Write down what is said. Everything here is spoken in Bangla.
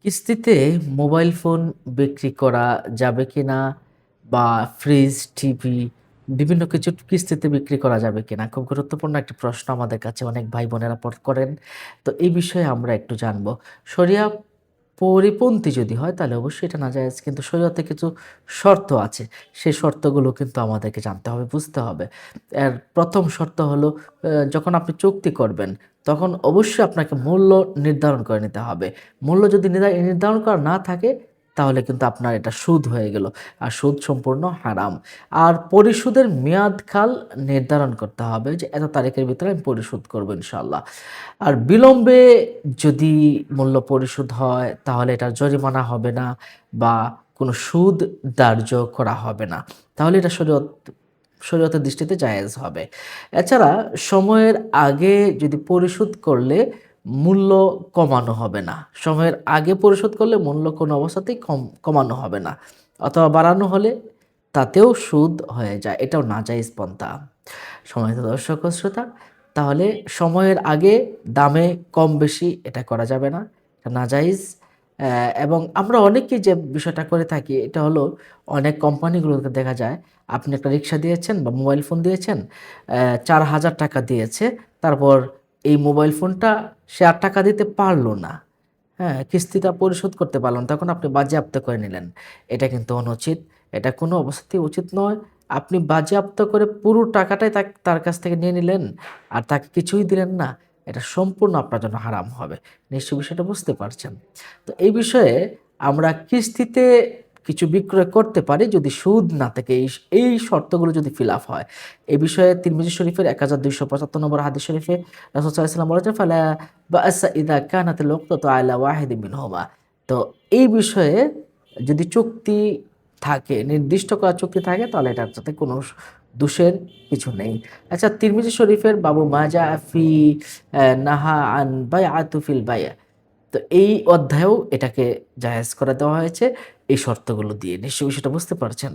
কিস্তিতে মোবাইল ফোন বিক্রি করা যাবে কিনা? বা ফ্রিজ, টিভি বিভিন্ন কিছু কিস্তিতে বিক্রি করা যাবে কিনা? খুব গুরুত্বপূর্ণ একটি প্রশ্ন আমাদের কাছে অনেক ভাই-বোনেরা করেন। তো এই বিষয়ে আমরা একটু জানবো। শরিয়া পরিপন্থী যদি হয় তাহলে অবশ্যই এটা নাজায়েজ। কিন্তু শরীয়তে কিছু শর্ত আছে। সেই শর্তগুলো কিন্তু আমাদেরকে জানতে হবে, বুঝতে হবে। এর ১ম শর্ত হলো যখন আপনি চুক্তি করবেন তখন অবশ্যই আপনাকে মূল্য নির্ধারণ করে নিতে হবে। মূল্য যদি নির্ধারণ করা না থাকে তাহলে কিন্তু আপনার এটা সুদ হয়ে গেল। আর সুদ সম্পূর্ণ হারাম। আর পরিশোধের মেয়াদকাল নির্ধারণ করতে হবে যে এত তারিখের ভিতরে আমি পরিশোধ করব ইনশাআল্লাহ। আর বিলম্বে যদি মূল্য পরিশোধ হয় তাহলে এটা জরিমানা হবে না বা কোনো সুদ ধার্য করা হবে না। তাহলে এটা শরীয়তের দৃষ্টিতে জায়েজ হবে। এছাড়া সময়ের আগে যদি পরিশোধ করলে মূল্য কমানো হবে না। সময়ের আগে পরিশোধ করলে মূল্য কোনো অবস্থাতেই কমানো হবে না। অথবা বাড়ানো হলে তাতেও সুদ হয়ে যায়। এটাও নাজায়েজ পন্থা। সম্মানিত দর্শক ও শ্রোতা, তাহলে সময়ের আগে দামে কম বেশি এটা করা যাবে না। এটা নাজায়েজ। এবং আমরা অনেকেই যে বিষয়টা করে থাকি এটা হলো অনেক কোম্পানিগুলোকে দেখা যায় আপনি একটা রিক্সা দিয়েছেন বা মোবাইল ফোন দিয়েছেন, ৳৪,০০০ দিয়েছে। তারপর এই মোবাইল ফোনটা সে আর টাকা দিতে পারল না। হ্যাঁ? কিস্তিটা পরিশোধ করতে পারল না। তখন আপনি বাজেয়াপ্ত করে নিলেন। এটা কিন্তু অনুচিত। এটা কোনো অবস্থাতেই উচিত নয়। আপনি বাজেয়াপ্ত করে পুরো টাকাটাই তার কাছ থেকে নিয়ে নিলেন আর তাকে কিছুই দিলেন না। এটা সম্পূর্ণ আপনার জন্য হারাম হবে। নিশ্চয়ই বিষয়টা বুঝতে পারছেন। তো এই বিষয়ে আমরা কিস্তিতে কিছু বিক্রয় করতে পারি যদি সুদ না থাকে এই শর্তগুলো যদি ফিল আপ হয়। এই বিষয়ে তিরমিজি শরীফের ১২৭৫ নম্বর হাদিস শরীফে রাসূল সাল্লাল্লাহু আলাইহি ওয়াসাল্লাম বলেছেন, "ফালা বা'সা ইযা কানাতিল উকতাতু আলা ওয়াহিদিন মিনহুমা।" তো এই বিষয়ে যদি চুক্তি থাকে, নির্দিষ্ট করা চুক্তি থাকে তাহলে এটার সাথে কোনো দোষের কিছু নেই। আচ্ছা, তিরমিজি শরীফের বাবু মা জাআ ফি নাহা আন বাইআতু ফিল বায়', তো এই অধ্যায়েও এটাকে জায়েজ করে দেওয়া হয়েছে এই শর্তগুলো দিয়ে। নিশ্চয়ই সেটা বুঝতে পারছেন?